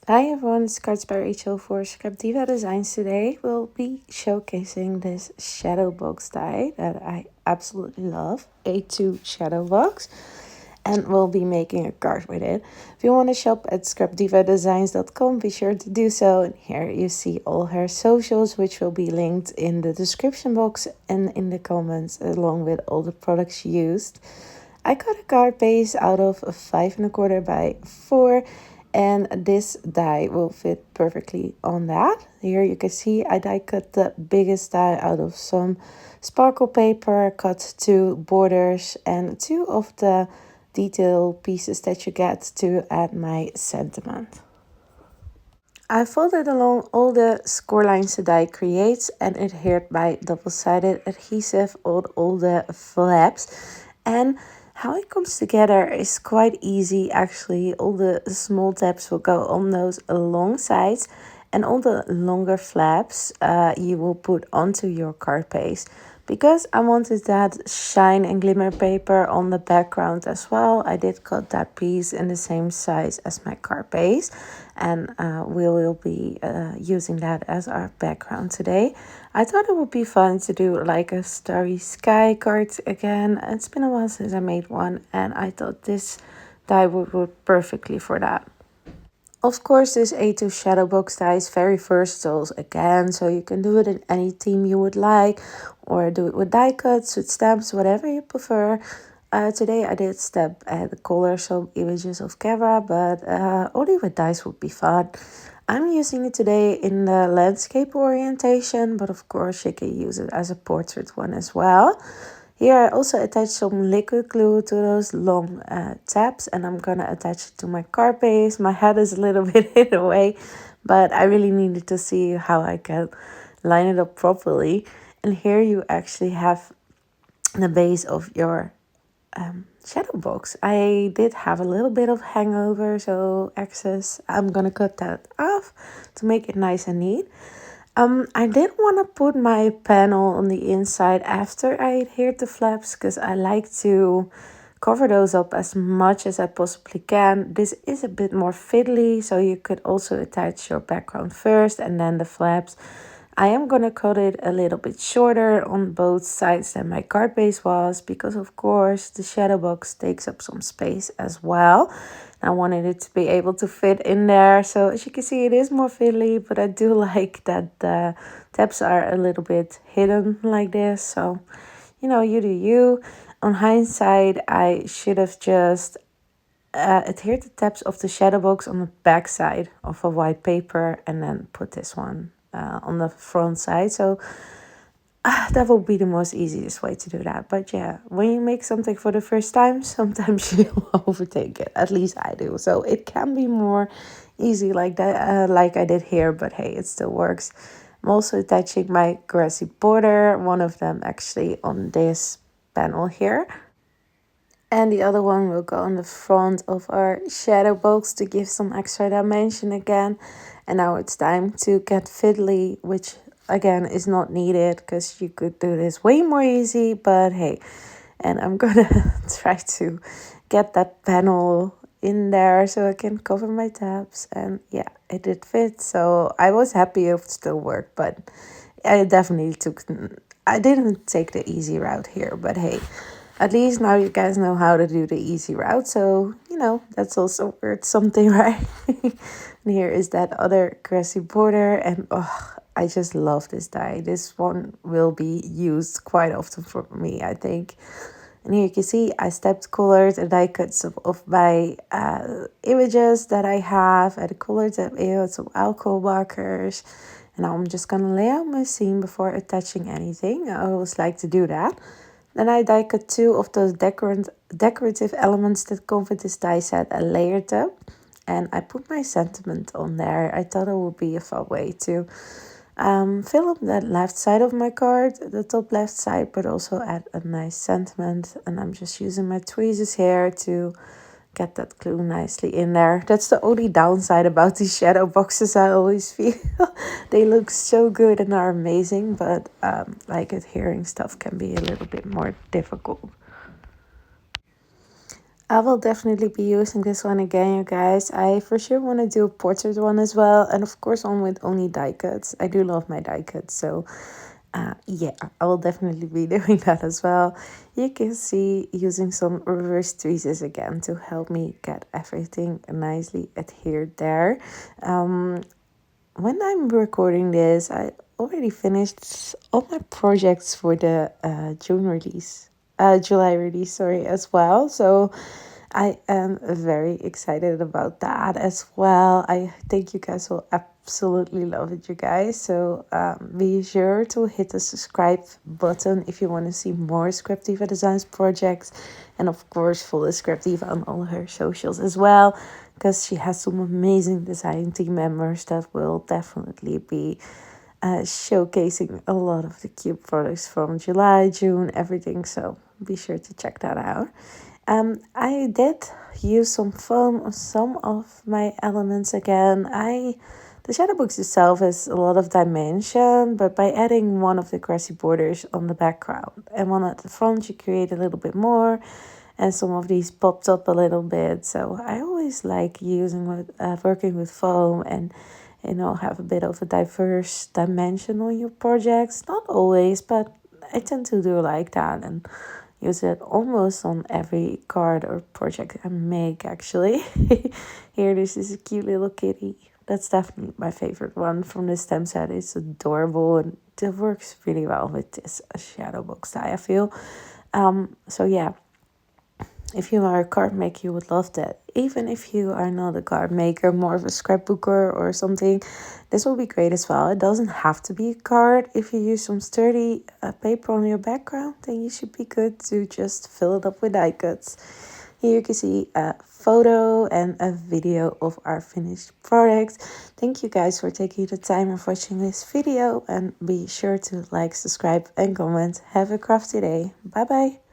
Hi everyone, it's Cards by Rachel for ScrapDiva Designs. Today we'll be showcasing this shadow box die that I absolutely love, A2 shadow box, and we'll be making a card with it. If you want to shop at scrapdivadesigns.com, be sure to do so. And here you see all her socials, which will be linked in the description box and in the comments, along with all the products used. I got a card base out of a 5¼ by 4, and this die will fit perfectly on that. Here you can see I die cut the biggest die out of some sparkle paper, cut 2 borders and 2 of the detail pieces that you get to add my sentiment. I folded along all the score lines the die creates and adhered by double-sided adhesive on all the flaps. And how it comes together is quite easy actually. All the small tabs will go on those long sides, and all the longer flaps you will put onto your card base. Because I wanted that shine and glimmer paper on the background as well, I did cut that piece in the same size as my card base, and we will be using that as our background today. I thought it would be fun to do like a starry sky card again. It's been a while since I made one, and I thought this die would work perfectly for that. Of course, this A2 shadow box die is very versatile again, so you can do it in any theme you would like, or do it with die cuts, with stamps, whatever you prefer. Today I did stamp and color some images of camera, but only with dice would be fun. I'm using it today in the landscape orientation, but of course you can use it as a portrait one as well. Here I also attached some liquid glue to those long tabs, and I'm gonna attach it to my card base. My head is a little bit hid away, but I really needed to see how I can line it up properly. And here you actually have the base of your shadow box. I did have a little bit of hangover, so excess. I'm gonna cut that off to make it nice and neat. I did want to put my panel on the inside after I adhered the flaps, because I like to cover those up as much as I possibly can. This is a bit more fiddly, so you could also attach your background first and then the flaps. I am gonna cut it a little bit shorter on both sides than my card base was, because of course the shadow box takes up some space as well. I wanted it to be able to fit in there, so as you can see it is more fiddly, but I do like that the tabs are a little bit hidden like this. So you know, you do you. On hindsight, I should have just adhered the tabs of the shadow box on the back side of a white paper and then put this one on the front side. So that will be the most easiest way to do that. But yeah, when you make something for the first time, sometimes you overtake it. At least I do. So it can be more easy like that, like I did here. But hey, it still works. I'm also attaching my grassy border, one of them actually on this panel here. And the other one will go on the front of our shadow box to give some extra dimension again. And now it's time to get fiddly, which again is not needed because you could do this way more easy, but hey. And I'm gonna try to get that panel in there so I can cover my tabs. And yeah, it did fit. So I was happy it still worked, but I didn't take the easy route here, but hey. At least now you guys know how to do the easy route. So, you know, that's also worth something, right? And here is that other grassy border. And oh, I just love this die. This one will be used quite often for me, I think. And here you can see I stepped colored and die cuts of my images that I have. I colored them in with some alcohol markers. And now I'm just going to lay out my scene before attaching anything. I always like to do that. Then I die cut 2 of those decorative elements that come with this die set and layered them. And I put my sentiment on there. I thought it would be a fun way to fill up that left side of my card, the top left side, but also add a nice sentiment. And I'm just using my tweezers here to get that glue nicely in there. That's the only downside about these shadow boxes, I always feel. They look so good and are amazing, but like adhering stuff can be a little bit more difficult. I will definitely be using this one again, you guys. I for sure want to do a portrait one as well. And of course, one with only die cuts. I do love my die cuts. So, yeah, I will definitely be doing that as well. You can see using some reverse tweezers again to help me get everything nicely adhered there. When I'm recording this, I already finished all my projects for the July release, sorry, as well. So I am very excited about that as well. I think you guys will absolutely love it, you guys. So be sure to hit the subscribe button if you want to see more ScrapDiva Designs projects. And of course, follow ScrapDiva on all her socials as well, because she has some amazing design team members that will definitely be showcasing a lot of the cute products from July, June, everything. So be sure to check that out. I did use some foam on some of my elements again. The shadow box itself has a lot of dimension, but by adding one of the grassy borders on the background and one at the front, you create a little bit more, and some of these popped up a little bit. So I always like working with foam and have a bit of a diverse dimension on your projects. Not always, but I tend to do like that and use it almost on every card or project I make, actually. Here, this is a cute little kitty. That's definitely my favorite one from the stem set. It's adorable and it works really well with this shadow box die, I feel. So yeah, if you are a card maker, you would love that. Even if you are not a card maker, more of a scrapbooker or something, this will be great as well. It doesn't have to be a card. If you use some sturdy paper on your background, then you should be good to just fill it up with die cuts. Here you can see a photo and a video of our finished product. Thank you guys for taking the time of watching this video, and be sure to like, subscribe and comment. Have a crafty day. Bye bye.